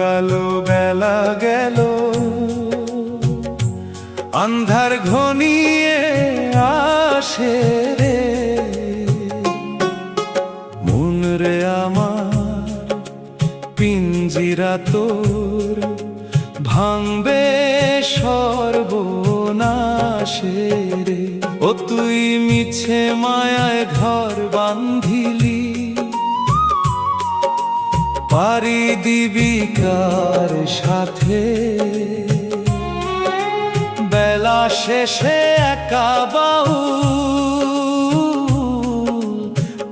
ফুরালো বেলা গেল, আন্ধার ঘনিয়ে আসে রে। মন রে আমার পিঞ্জিরা তোর ভাঙবে সর্বনাশে রে। ও তুই মিছে মায়ায় ঘর বান্ধিলি, পারি দিবি কার সাথে? বেলা শেষে একা বাউল,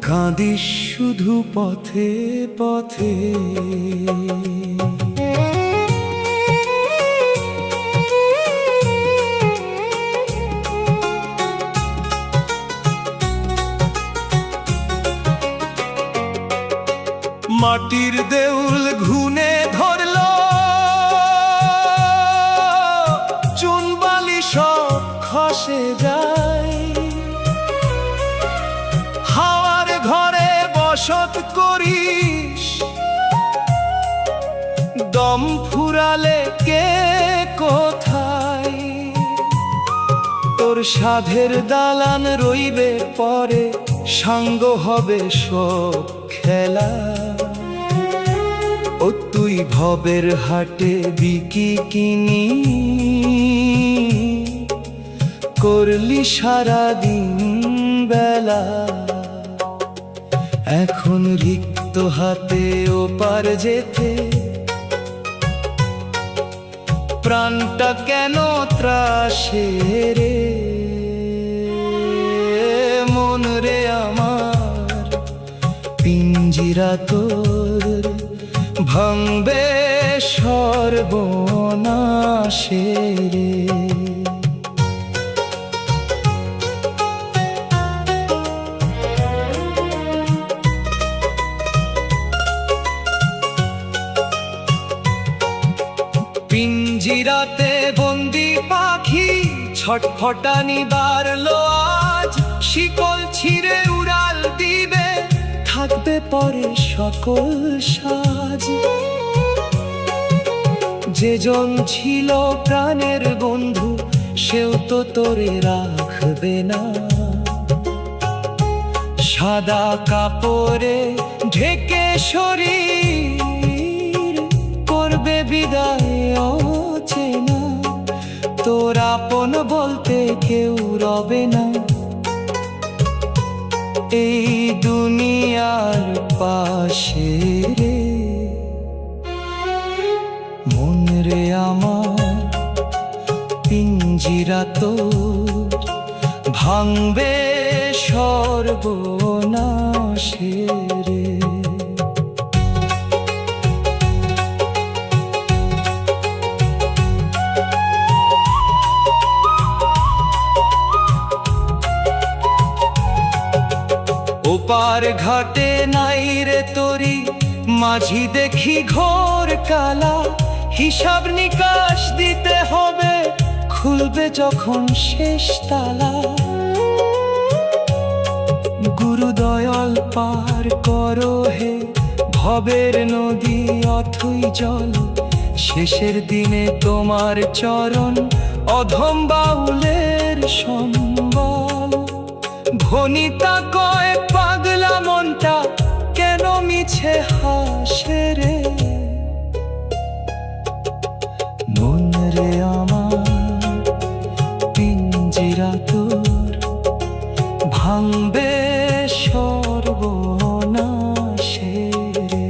কাঁদিস শুধু পথে পথে। মাটির দেউল ঘুনে ধরল, চুনবালি সব খসে যায়। হাওয়ার ঘরে বসত করিস, দম ফুরালে কে কোথায়? তোর সাধের দালান রইবে পরে, সাঙ্গ হবে সব খেলা। ও তুই ভবের হাটে বিকি কিনি, করলি সারাদিন বেলা। এখন রিক্ত হাতে ওপার যেতে, প্রাণটা কেন ত্রাসে রে? মন রে আমার পিঞ্জিরা তোর ভাঙবে সর্বনাশে রে। পিঞ্জিরাতে বন্দি পাখি ছটফটানি বাড়লো আজ। শিকল ছিঁড়ে উড়াল দিবে, থাকবে পরে সকল সাজ। যেজন ছিল প্রাণের বন্ধু, সেও তো তোরে রাখবে না। সাদা কাপড়ে ঢেকে শরীর, করবে বিদায় অচেনা। তোর আপন বলতে কেউ রবে না এই দুনিয়ার পাশে রে। মন রে আমার পিঞ্জিরা তোর ভাঙবে সর্বনাশে রে। ওপার ঘাটে নাই রে তরি, মাঝি দেখি ঘোর কালা। হিসাব নিকাশ দিতে হবে, খুলবে যখন শেষ তালা। গুরুদয়াল পার করো হে ভবের নদী অথই জল। শেষের দিনে তোমার চরণ অধম বাউলের সম্বল। ভনিতা কয় পাগলা মনটা কেন মিছে হাসে রে? মন রে আমার পিঞ্জিরা তোর ভাঙবে সর্বনাশে রে।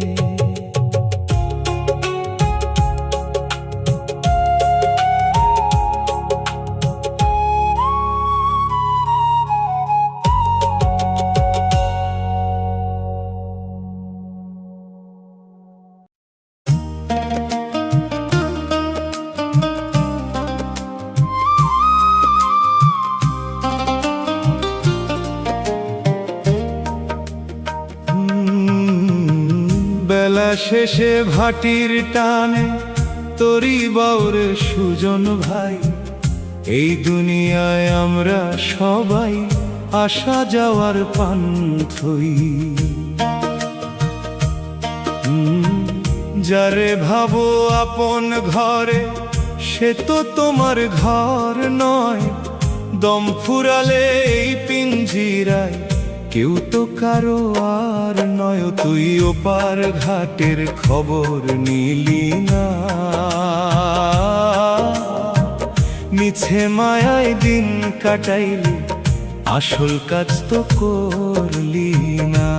বেলা শেষে ভাটির টানে তরি বাউরে সুজন ভাই। এই দুনিয়ায় আমরা সবাই আসা যাওয়ার পান্থই। যারে ভাবো আপন ঘরে সে তো তোমার ঘর নয়। দম ফুরালে এই পিঞ্জিরায় কেউ তো কারো আর নয়। তুই ওপার ঘাটের খবর নিলি না, মিছে মায়ায় দিন কাটাইলি, আসল কাজ তো করলি না।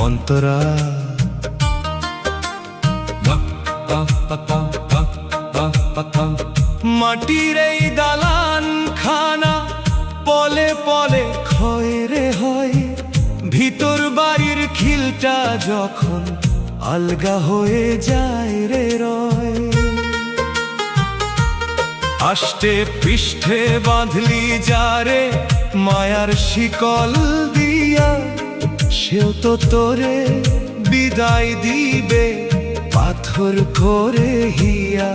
অন্তরা মাটির এই দালান খানা পলে পলে ক্ষয় রে হয়। ভিতর বাড়ির খিলটা যখন আলগা হয়ে যায় রে রয়। আষ্টে পৃষ্ঠে বাঁধলি যারে মায়ার শিকল দিয়া, সেও তো তোরে বিদায় দিবে পাথর করে হিয়া।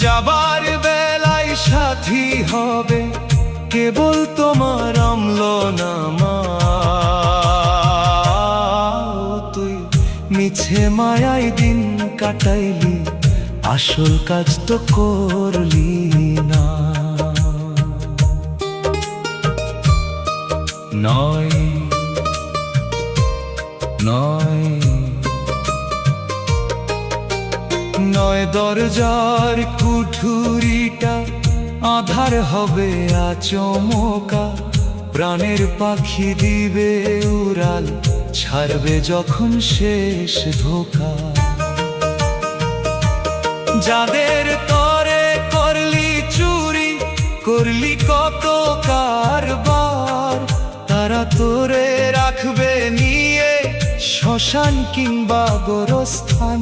যাবার বেলায় সাথী হবে কেবল তোমার অম্লনামা। তুই মিছে মায়ায় দিন কাটাইলি, আসল কাজ তো করলি না। নয় নয় নয় দরজার কুঠুরিটা আধার হবে আচমকা। প্রাণের পাখি দিবে উড়াল, ছাড়বে যখন শেষ ধোঁকা। যাদের তরে করলি চুরি, করলি কত কারবার, তারা তোরে রাখবে নিয়ে শ্মশান কিংবা গোরস্থান।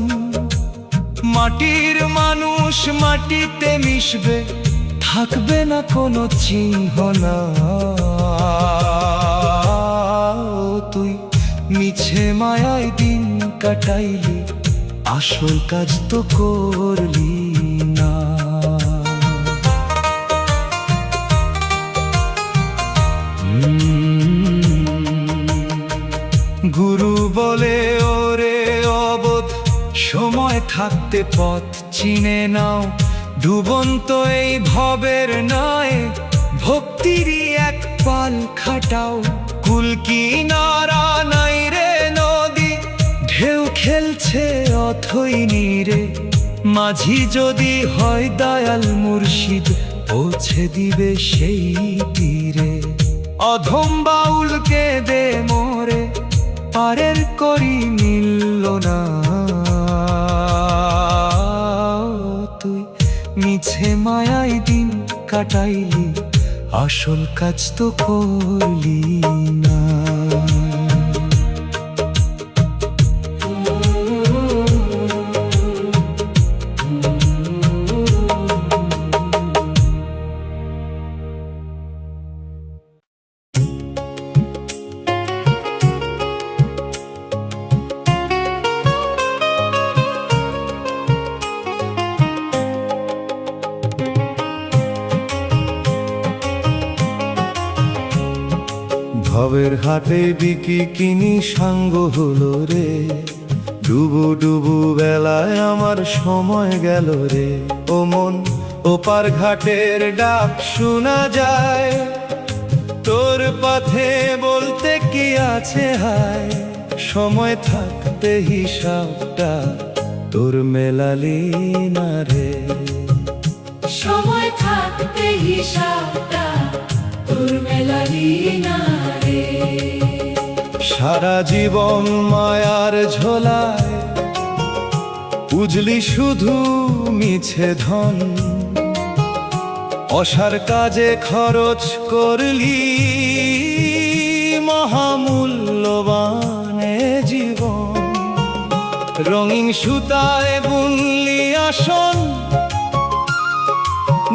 মাটির মানুষ মাটিতে মিশবে, থাকবে না কোনো চিহ্ন না। তুই মিছে মায়ায় দিন কাটাইলি, আসল কাজ তো করলি না। গুরু বলে ওরে অবোধ, সময় থাকতে পথ চিনে নাও। ডুবন্ত এই ভবের নয়, ভক্তিরই এক পাল খাটাও। কুল কিনারা নাই রে নদী, ঢেউ খেলছে অথই নীরে। মাঝি যদি হয় দয়াল মুর্শিদ, পৌঁছে দিবে সেই তীরে। অধম বাউলকে দে মোরে, পারের করি মিলল না। তুই মিছে মায়ায় দিন কাটাইলি, আসল কাজ তো করলি না। ভবের হাটে বিকি কিনি সাঙ্গ হলো রে। ডুবু ডুবু বেলায় আমার সময় গেল রে। ও মন ওপার ঘাটের ডাক শোনা যায়, তোর পথে বলতে কি আছে হায়। সময় থাকতে হিসাবটা তোর মেলালি না রে। সময় থাকতে হিসাবটা তোর মেলালি না রে। সারা জীবন মায়ার ঝোলায় উজলি শুধু মিছে ধন। অসার কাজে খরচ করলি মহামূল্যবান জীবন। রঙিন সুতায় বুনলি আসন,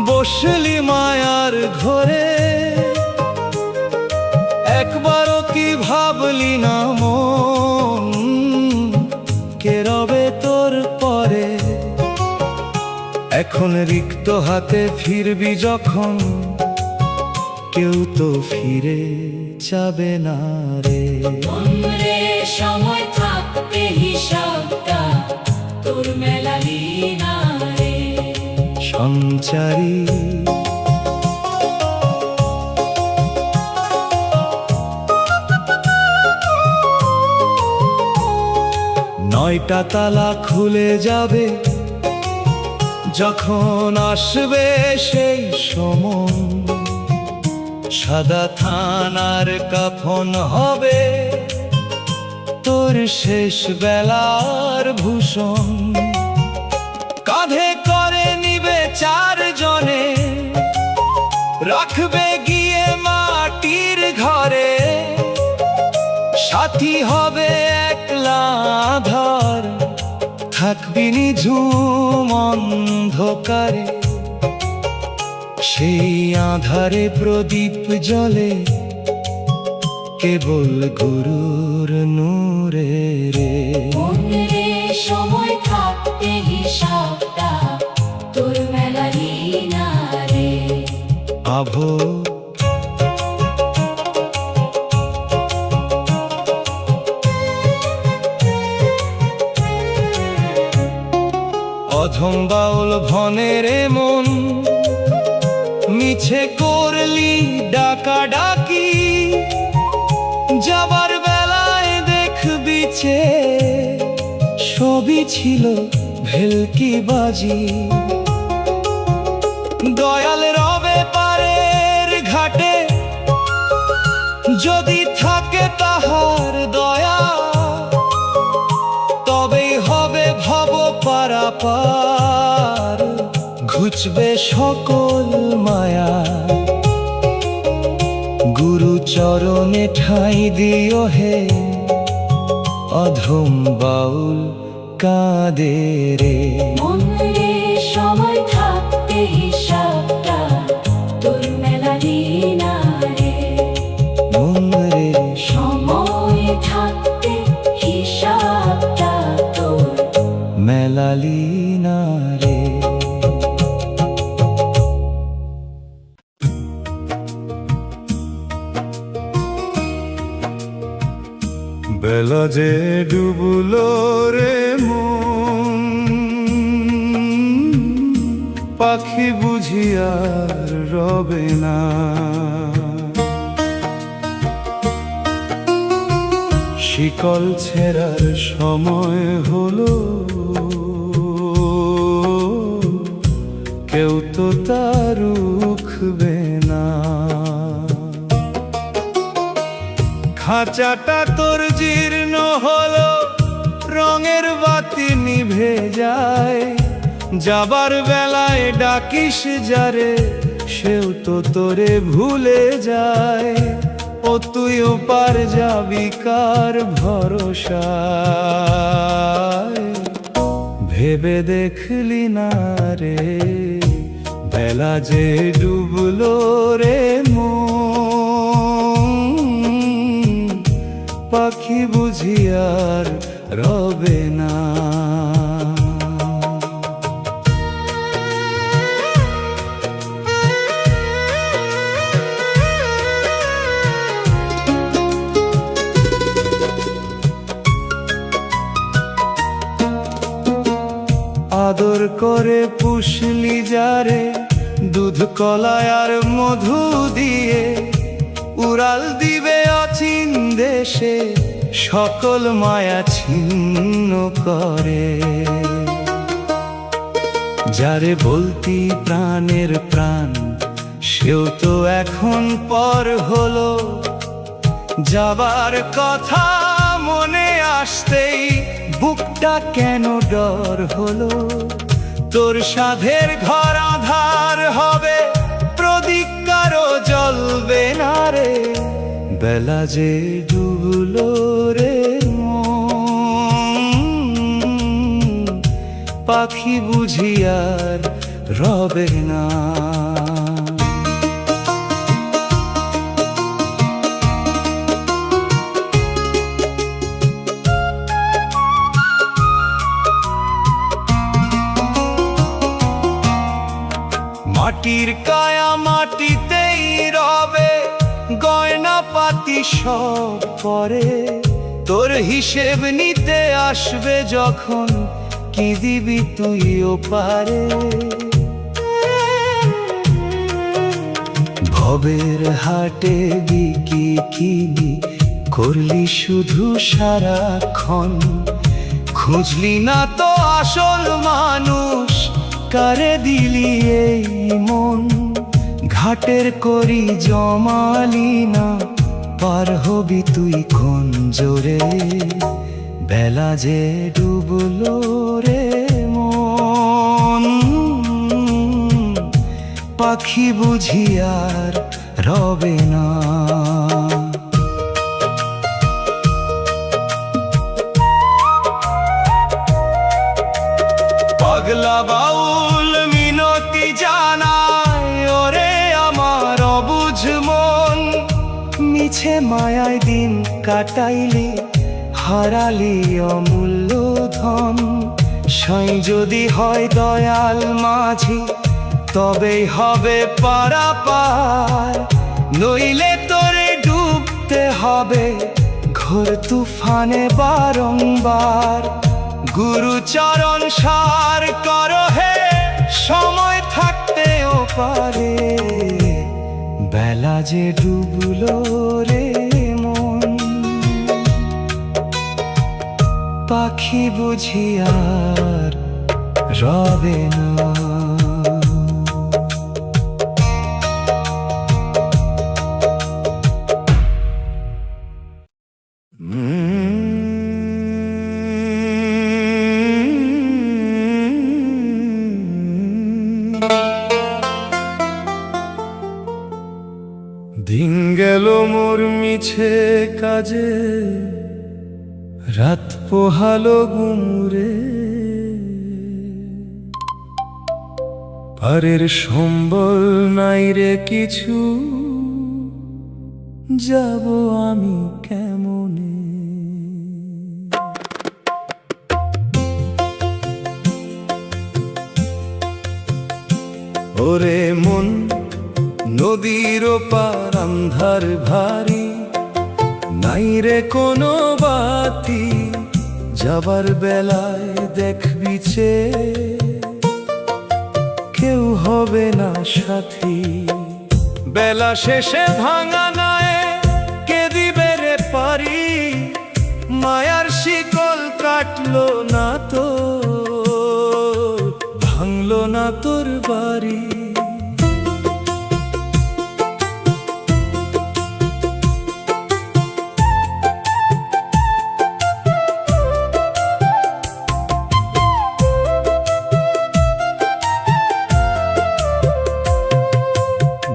বসলি মায়ার ঘরে। একবারও কি ভাবলি না মন, কে রবে তোর পরে। এখন রিক্ত হাতে ফিরবি যখন, কেউ তো ফিরে যাবে না রে। মনরে সময় থাকতে হিসাবটা তোর মেলালি না রে। সঞ্চারী নয়টা তালা খুলে যাবে যখন আসবে সেই সময়। সাদা থানার কাফন হবে তোর শেষ বেলার ভূষণ। কাঁধে করে নিবে চারজনে, রাখবে গিয়ে মাটির ঘরে। সাথী হবে একলা আধার, থাকবি নিঝুম অন্ধকারে। সেই আধারে প্রদীপ জ্বলে কেবল গুরুর নূরে রে। মনরে সময় থাকতে হিসাবটা তোর মেলালি না রে। আভো অধম বাউল ভনের মন, মিছে করলি ডাকাডাকি। যাবার বেলায় দেখবি চে সবই ছিল ভেলকি বাজি। দয়াল রবে পারের ঘাটে, যদি থাকে তাহার দয়া। তবেই হবে ভব পারাপার, ঘুচবে সকল মায়া। গুরু চরণে ঠাঁই দিও হে, অধম বাউল কাঁদে রে। মনরে সময় থাকতে হিসাবটা তোর মেলালি না রে। মনরে সময় থাকতে হিসাবটা তোর মেলালি না রে। বেলা যে ডুবলো রে মন, পাখি বুঝি আর রবে না। শিকল ছেঁড়ার সময় হলো, কেউ তো তা রুখবে না। খাঁচাটা তোর জীর্ণ হলো, রঙের বাতি নিভে যায়। যাবার বেলায় ডাকিস যারে, সেও তো তোরে ভুলে যায়। ও তুইও পার যাবি কার ভরসায়, ভেবে দেখলি না রে। বেলা যে ডুবলো রে মন, পাখি বুঝি আর রবে না। আদর করে পুষলি যারে, দুধ কলায় আর মধু দিয়ে। উড়াল দিবে অচিন দেশে, সকল মায়া ছিন্ন করে। যারে বলতি প্রাণের প্রাণ, সেও তো এখন পর হলো। যাবার কথা মনে আসতেই বুকটা কেন ডর হলো। তোর সাধের ঘর আধার হবে, প্রদীপ কারো জ্বলবে না রে। বেলা যে ডুবলো রে মন, পাখি বুঝি আর রবে না। মাটির কায়া মাটিতেই রবে, গয়না পাতি সব পরে, তোর হিসেব নিতে আসবে যখন, কি দিবি তুইও পারে। ভবের হাটে বিকি কিনি করলি শুধু সারাক্ষণ, খুঁজলি না তো আসল মানুষ, কারে দিলি এই মন। ঘাটের করি জমালি না, পার হবি তুই কোন জোরে, বেলা যে ডুবলো রে মন। পাখি বুঝি আর রবে না। পাগলা বাউল মিনতি জানায়, ওরে আমার অবুঝ মন। মিছে মায়ায় দিন কাটাইলি, হারালি অমূল্য ধন। সাই যদি হয় দয়াল মাঝি, তবেই হবে পারাপার, নইলে তোরে ডুবতে হবে ঘোর তুফানে বারংবার। গুরুচরণ সার কর হে, সময় থাকতেও পারে, বেলা যে ডুবলো রে মন। পাখি বুঝি আর রবে না। দিন গেল মোর মিছে কাজে, রাত পোহালো গুমরে। পারের সম্বল নাই রে কিছু, যাব আমি কেমনে। ওরে মন নদীর পার আন্ধার ভারী, নাই রে কোনো বাতি, যাবার বেলায় দেখবি চে, কেউ হবে না সাথী। বেলা শেষে ভাঙা নায়ে কে দিবে রে পারি, মায়ার শিকল কাটলো না তো, ভাঙলো না তোর বাড়ি।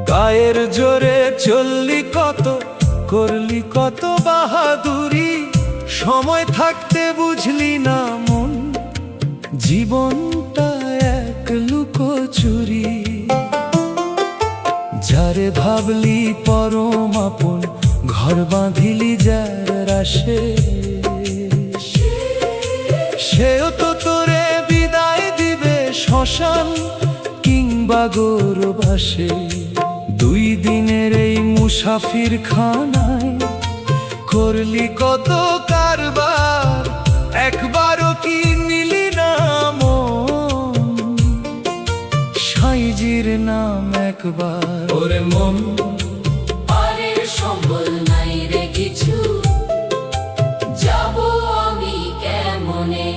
গায়ের জোরে চললি কত, করলি কত বাহাদুরি, সময় থাকতে বুঝলি না মন, জীবনটা এক লুকোচুরি। যারে ভাবলি পরম আপন, ঘর বাঁধিলি যার আসে, সেও তো তোরে বিদায় দিবে শ্মশান কিংবা গৌরবাসে। দুই দিনের এই মুসাফির খানায় করলি কত কারবার, একবারও কি নিলি না মন, সাইজির নাম একবার। ওরে মন পারের সম্বল নাই রে কিছু, যাব আমি কেমনে।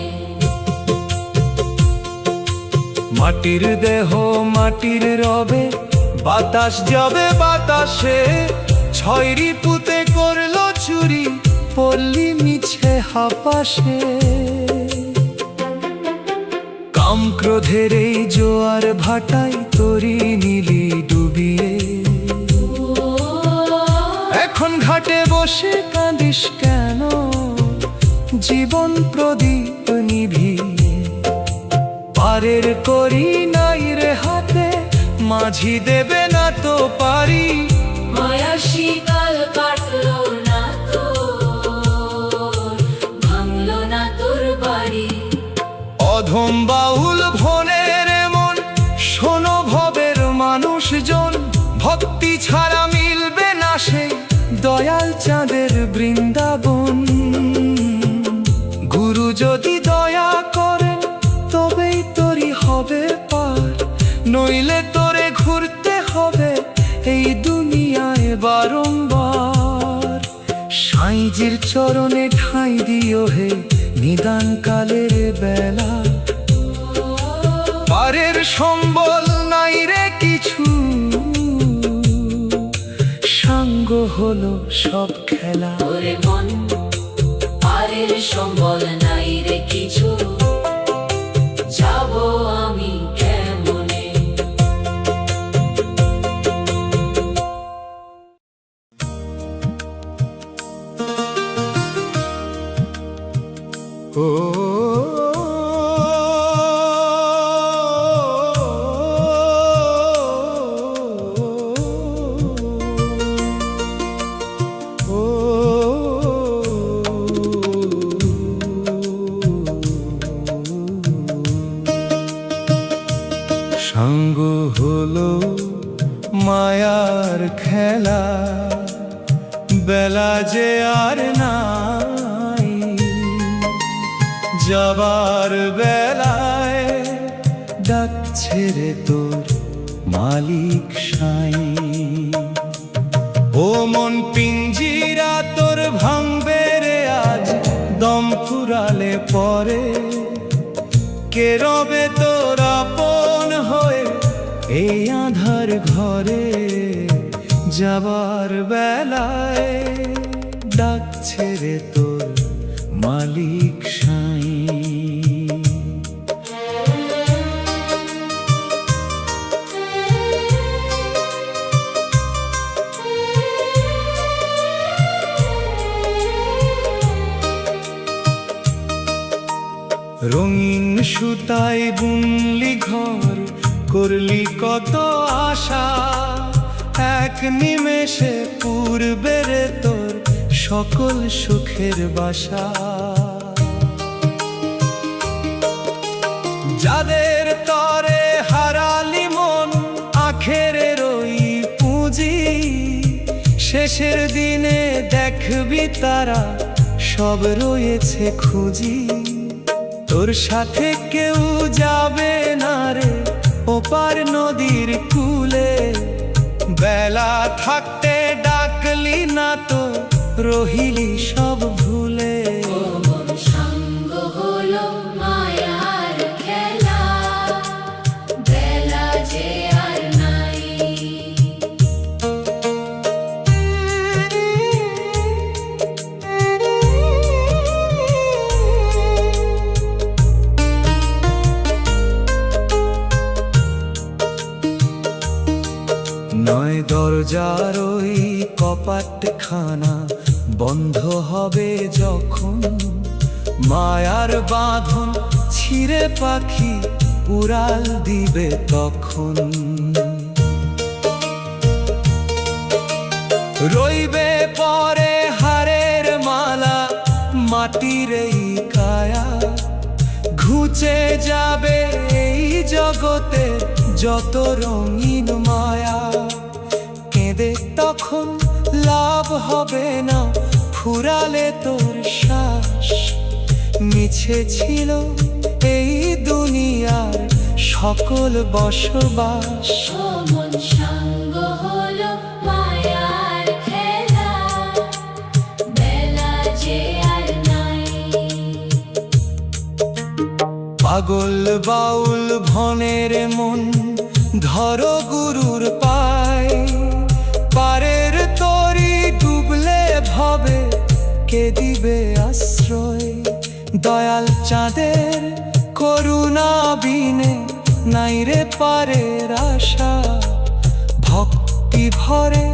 মাটির দেহ মাটির রবে, বাতাস যাবে বাতাসে, ছয় রিপুতে করলো চুরি, পল্লী মিছে হাপাসে। কাম ক্রোধের এই জোয়ার ভাটাই তরি নীলি ডুবিয়ে, এখন ঘাটে বসে কাঁদিস কেন, জীবন প্রদীপ নিভিয়ে। পারের করি নাই রে হাতে, মাঝি দেবে না তো পারি, মায়া শিকাল কাটলো না তো, ভাঙলো না তোর বাড়ি। অধম বাউল ভনের মন, শোনো ভবের মানুষজন, ভক্তি ছাড়া মিলবে না সেই দয়াল চাঁদের বৃন্দাবন। গুরু যদি দয়া করেন তবেই তোরই হবে পার, নইলে তোরে ঘুরতে হবে এই দুনিয়ায় বারংবার। সাইজির চরণে ঠাঁই দিও হে নিদান কালের বেলা, পারের সম্বল নাই রে কিছু, সাঙ্গ হলো সব খেলা। ওরে মন পারের সম্বল নাই রে কিছু, যাব আমি কেমনে। সাঙ্গ হলো মায়ার খেলা, বেলা যে আর নাই, যাবার বেলায় ডাকছে রে তোর মালিক সাই। ও মন পিঞ্জিরা তোর ভাঙবে রে আজ, দম ফুরালে পরে কে রবে তোর আপন হয়ে এই আধার ঘরে। যাবার বেলায় ডাকছে রে তোর মালিক সাই। রঙিন সুতায় বুনলি ঘর, করলি কত আশা, এক নিমেষে পূর্বে রে তোর সকল সুখের বাসা। যাদের তরে হারালি মন আখেরের ওই পুঁজি, শেষের দিনে দেখবি তারা সব রয়েছে খুঁজি। তোর সাথে কেউ যাবে না রে ওপার নদীর কূলে, বেলা থাকতে ডাকলি না তো রহিলি সব ভুলে। ও মন সাঙ্গ হলো মায়ার খেলা, বেলা যে আর নাই। নয় দরজার ওই কপাটখানা বন্ধ হবে যখন, মায়ার বাঁধন ছিঁড়ে পাখি উড়াল দিবে তখন। রইবে পরে হারের মালা মাটির এই কায়া, ঘুচে যাবে এই জগতে যত রঙিন মায়া। কেঁদে তখন লাভ হবে না ফুরালে তোর শ্বাস, মিছে ছিল এই দুনিয়ার সকল বসবাস। ও মন সাঙ্গ হলো মায়ার খেলা, বেলা যে আর নাই। পাগল বাউল ভনের মন ধরো গুরুর পায়, পারের তরি ডুবলে ভবে কে দিবে আশ্রয়। দয়াল চাঁদের করুণা বিনে নাই রে পারের আশা, ভক্তি ভরে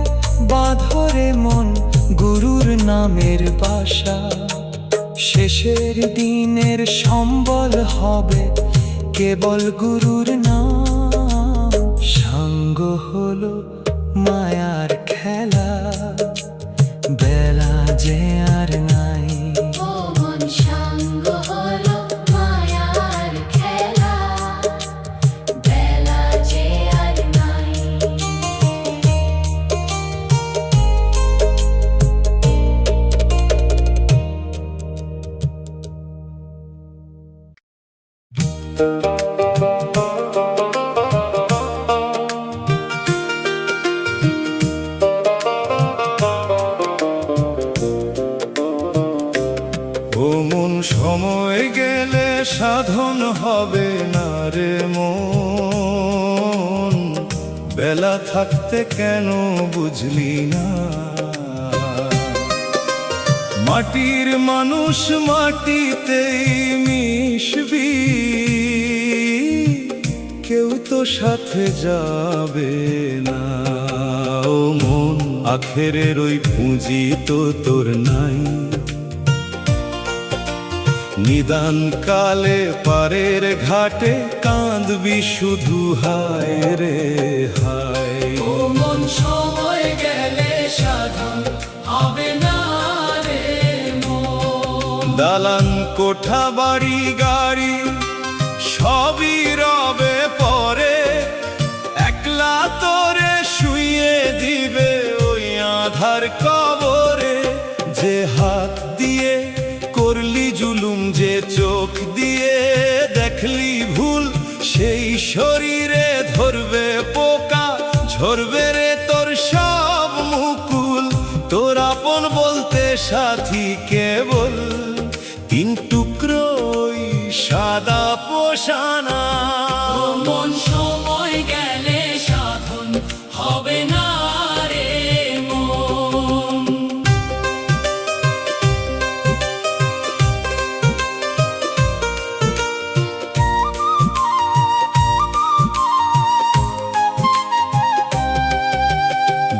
বাঁধরে মন গুরুর নামের বাসা। শেষের দিনের সম্বল হবে কেবল গুরুর নাম, সাঙ্গ হলো মায়ার খেলা, বেলা যে আর নাই। ও মন সাঙ্গ হলো মায়ার খেলা, বেলা যে আর নাই। সাধন হবে না রে মন, বেলা থাকতে কেন বুঝলি না? মাটির মানুষ মাটিতেই মিশবি, কেউ তো সাথে যাবে না। ও মন, আখেরের ওই পুঁজি তো তোর নাই। নিদান কালে পারের ঘাটে কাঁদবি শুধু হায় রে হায়। ও মন, সময় গেলে সাধন হবে না রে মন। দালান কোঠা বাড়ি গাড়ি সবই রবে পরে, একলা তোরে শুইয়ে দিবে ওই আধার কবরে। যে হাত দিয়ে করলি জুলুম, যে চোখ দিয়ে দেখলি ভুল, সেই শরীরে ধরবে পোকা, ঝরবে রে তোর সব মুকুল। তোর আপন বলতে সাথী কেবল তিন টুকরো ওই সাদা পোশানা। ও মন, সময় গেলে সাধন হবে না রে মন।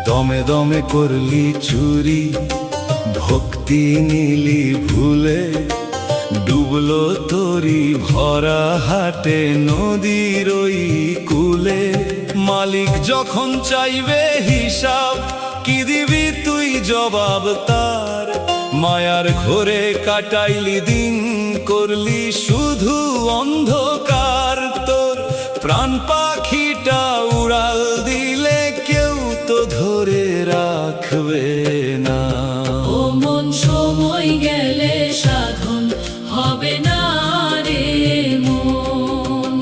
দমে দমে করলি চুরি, ভক্তি নিলি ভুলে, ডুবলো তোরি ভরা হাটে নদীর ওই কূলে। মালিক যখন চাইবে হিসাব, কি দিবি তুই জবাব তার? মায়ার ঘোরে কাটাইলি দিন, করলি শুধু অন্ধকার। তোর প্রাণ পাখিটা উড়াল দিলে কেউ তো ধরে রাখবে না। ও মন, সময় গেলে সাধন হবে না রে মন।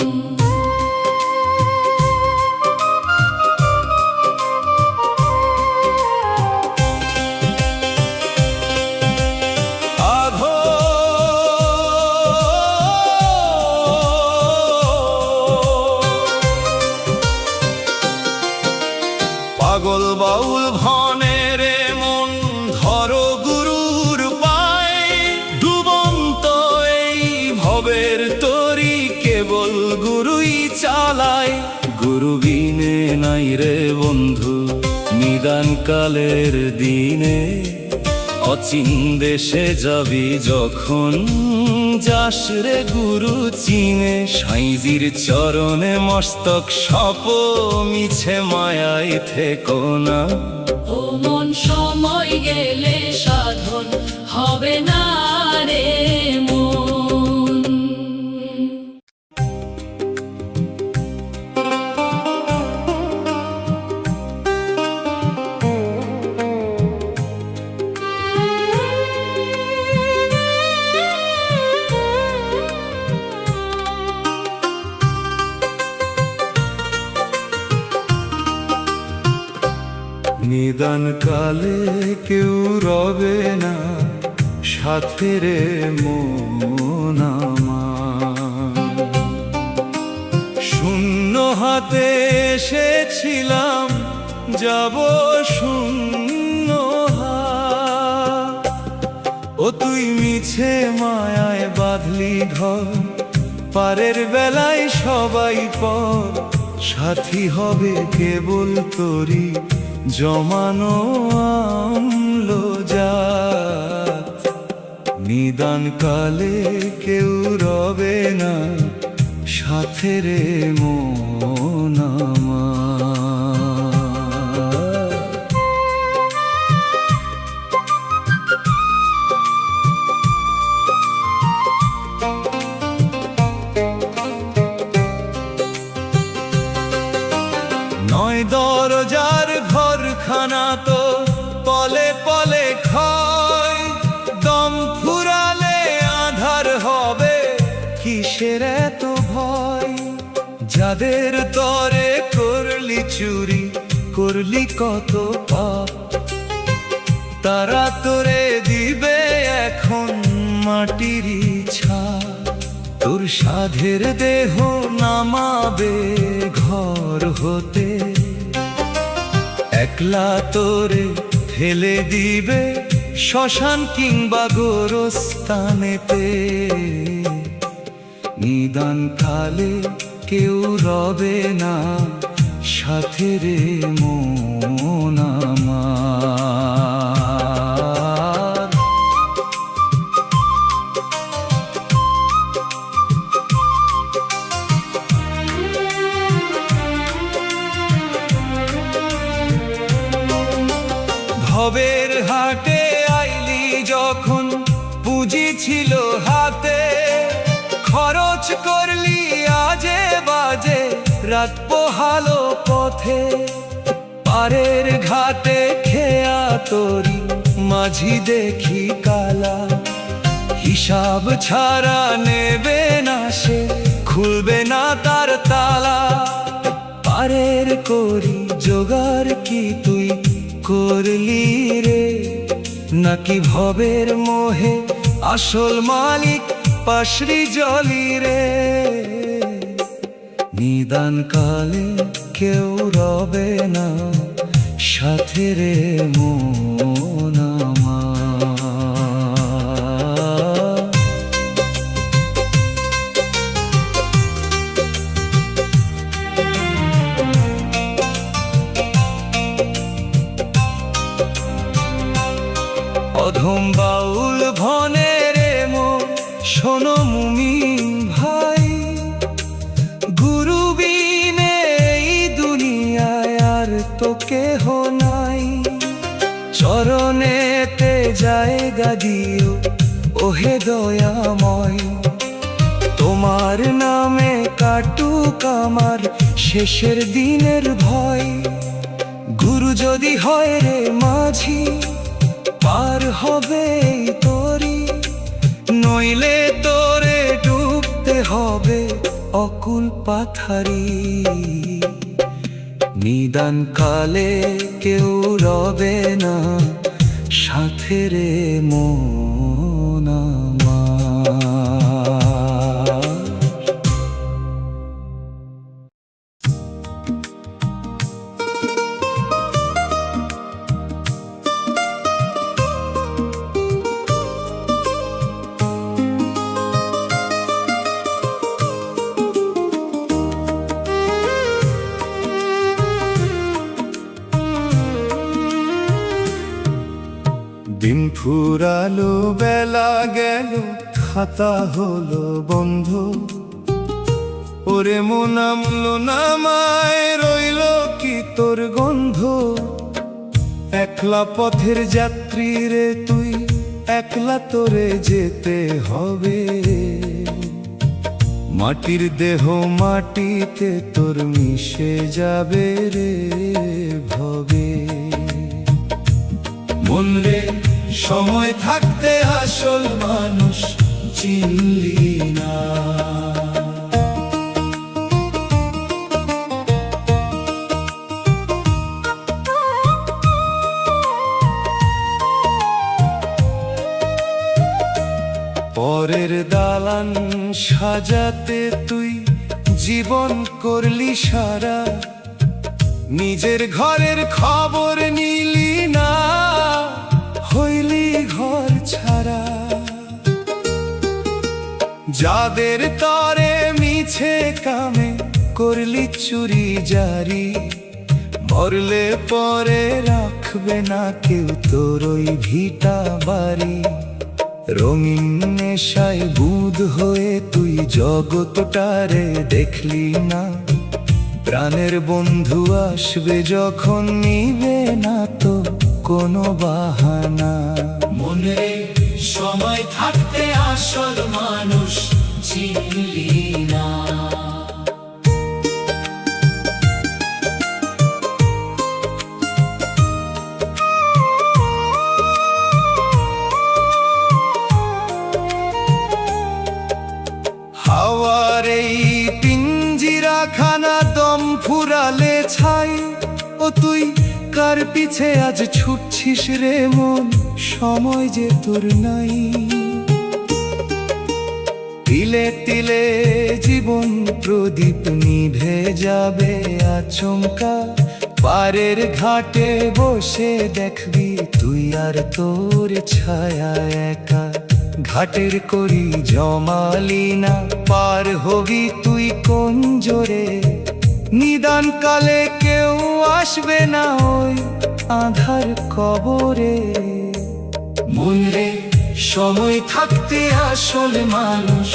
আঘো পাগল বাউল ভনে রে মন, ধরো গুরুর পায়। ডুবন্ত এই ভবের তরি কেবল গুরুই চালায়। গুরু বিনে নাই রে বন্ধু নিদান কালের দিনে। অচিন দেশে যাবি যখন, যাস রে গুরু চিনে। সাইজির চরণে মস্তক সপ, মিছে মায়ায় থেকো না। ও মন, সময় গেলে সাধন হবে না রে মন। নিদান কালে কেউ রবে না সাথে রে মন আমার। শূন্য হাতে এসেছিলাম, যাব শূন্য হাত। ও তুই মিছে মায়ায় বাঁধলি ঘর, পারের বেলায় সবাই পর। সাথী হবে কেবল তোরি জমানো আমলো জাত। নিদান কালে কেউ রবে না সাথে রে মন আমার। নয় দরজার ঘরখানা তো পলে পলে ক্ষয়। দম ফুরালে আধার হবে, কিসের এত ভয়? যাদের তরে করলি চুরি, করলি কত পাপ, তারা তোরে দিবে এখন মাটির ছাপ। তোর সাধের দেহ নামাবে ঘর হতে, একলা তোরে ফেলে দিবে শ্মশান কিংবা গোরস্থানেতে। নিদান কালে কেউ রবে না সাথে রে মন আমার। ভবের হাটে আইলি যখন পুঁজি ছিল হাতে, খরচ করলি আজে বাজে রাত পোহালো পথে। পারের ঘাটে খেয়া তোরি মাঝি দেখি কালা, হিসাব ছাড়া নেবে না সে, খুলবে না তার তালা। পারের করি জোগাড় কি তুই করলি রে, নাকি ভবের মোহে আসল মালিক পাশরি জলি রে। নিদান কালে কেউ রবে না সাথে রে মন আমার। অধম বাউল ভনে রে মন শোনো মুমিন ভাই, গুরু বিনে এই দুনিয়ায় আর তো কেহ নাই। চরণেতে জায়গা দিও ওহে দয়াময়, তোমার নামে কাটুক আমার শেষের দিনের ভয়। গুরু যদি হয় রে মাঝি পার হবে তোরি, নইলে তোরে ডুবতে হবে অকুল পাথারি। নিদান কালে কেউ রবে না সাথে রে মন আমার। দিন ফুরালো বেলা গেল খাতা হলো বন্ধ, ওরে মন আমলো নামায় রইল কি তোর গন্ধ। একলা পথের যাত্রী রে তুই, একলা তোরে যেতে হবে। মাটির দেহ মাটিতে তোর মিশে যাবে রে ভবে। মন রে সময় থাকতে আসল মানুষ চিনলি না, পরের দালান সাজাতে তুই জীবন করলি সারা, নিজের ঘরের খবর নিলি না, হইলি ঘর ছাড়া। যাদের তরে মিছে কামে করলি চুরি জারি, মরলে পরে রাখবে না কেউ তোর ওই ভিটা বাড়ি। রঙিন নেশায় বুধ হয়ে তুই জগৎটারে দেখলি না, প্রাণের বন্ধু আসবে যখন নিবে না তো কোনো বাহানা। মনে সময় থাকতে আসল মানুষ চিনলি না। হাওয়ার এই পিঞ্জিরাখানা দম ফুরালে ছাই, ও তুই কার পিছে আজ ছুটছিস রে মন, সময় যে তোর নাই। তিলে তিলে জীবন প্রদীপ নিভে যাবে আচমকা। পারের ঘাটে বসে দেখবি তুই আর তোর ছায়া একা। ঘাটের করি জমালি না, পার হবি তুই কোন জোরে। নিদান কালে কেউ আসবে না ওই আধার কবরে। মন রে সময় থাকতে আসল মানুষ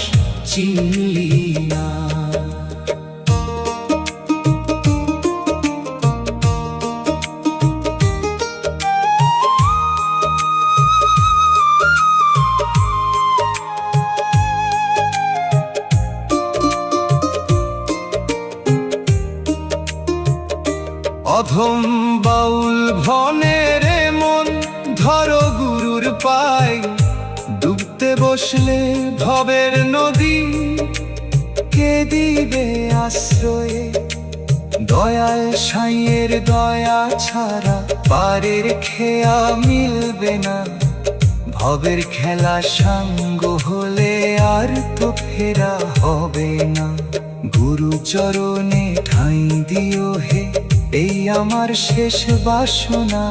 চিনলি না। অধম বাউল ভনের মন ধরো গুরুর পায়। ডুবতে বসলে ভবের নদী কে দিবে আশ্রয়ে। দয়াল সাইয়ের দয়া ছাড়া পারের খেয়া মিলবে না। ভবের খেলা সাঙ্গ হলে আর তো ফেরা হবে না। গুরু চরণে ঠাঁই দিও হে, এই আমার শেষ বাসনা।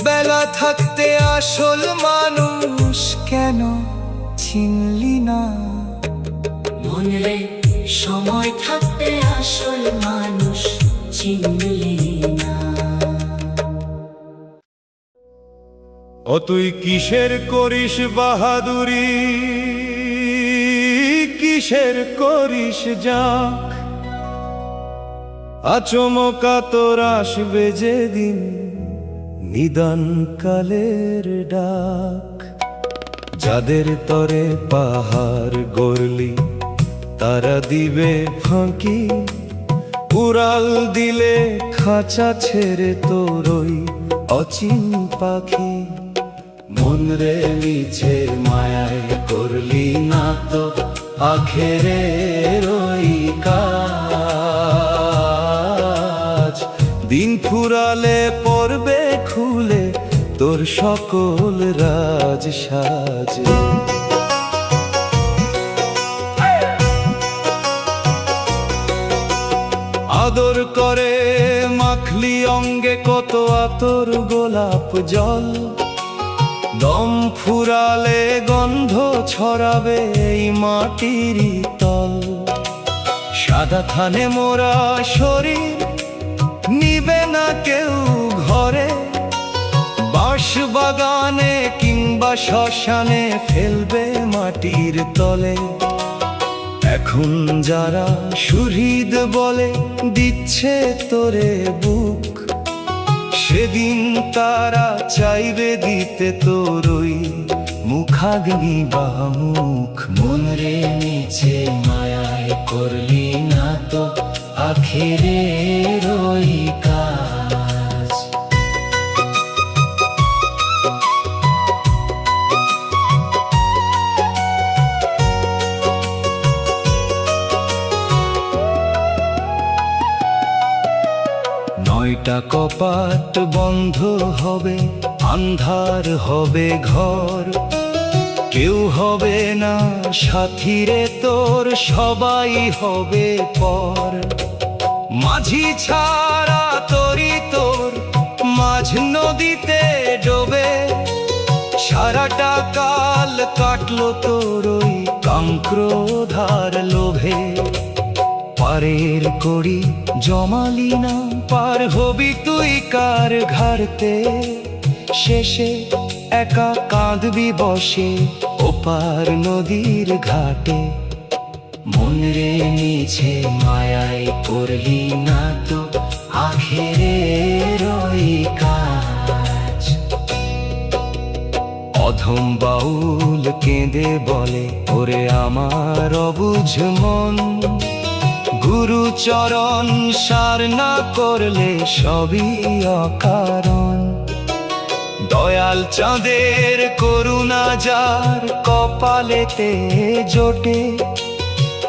বেলা থাকতে আসল মানুষ কেন চিনলি না? মন রে সময় থাকতে আসল মানুষ চিনলি না। ও তুই কিসের করিস বাহাদুরি, কিসের করিস যাক। আচমকা তোর আসবে যেদিন নিদান কালের ডাক। যাদের তরে পাহাড় গড়লি তারা দিবে ফাঁকি। উড়াল দিলে খাঁচা ছেড়ে তোর ওই অচিন পাখি। মন রে মিছে মায়ায় করলি না তো আখেরের ওই কাজ। দিন ফুরালে পড়বে খুলে তোর সকল রাজ সাজ। আদর করে মাখলি অঙ্গে কত আতর গোলাপ জল। দম ফুরালে গন্ধ ছড়াবে এই মাটিরই তল। সাদা থানে মোরা শরীর নিবে না কেউ ঘরে। বাঁশ বাগানে কিংবা শ্মশানে ফেলবে মাটির তলে। এখন যারা সুহৃদ বলে দিচ্ছে তোরে বুক, সেদিন তারা চাইবে দিতে তোর ওই মুখাগ্নি বা মুখ। মন রে নিচে মায়ায় করলি না তো আখেরের ওই কাজ। নয়টা কপাট বন্ধ হবে, আন্ধার হবে ঘর। কেউ হবে না সাথীরে তোর, সবাই হবে পর। মাঝি ছাড়া তরি তোর মাঝ নদীতে ডোবে। সারাটা কাল কাটলো তোর ওই কাঙ্ক্রোধার লোভে। পারের করি জমালি না, পার হবি তুই কার ঘাড়তে। শেষে একা কাঁদবি বসে ওপার নদীর ঘাটে। মন রে নিছে মায়ায় করলি না তো আখেরের ওই কাজ। অধম বাউল কেঁদে বলে ওরে আমার অবুঝ মন। গুরু চরণ সার না করলে সবই অকারণ। দয়াল চাঁদের করুণা যার কপালেতে জোটে।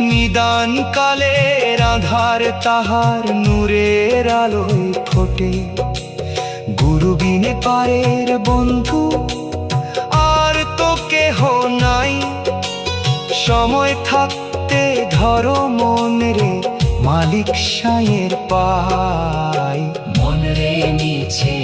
নিদান কালের আধার তাহার নূরের আলোয় ফোটে। গুরু বিনে পারের বন্ধু আর তো কেহ নাই। সময় থাকতে ধরো মন রে মালিক সায়ের পাই, মন রে নিচে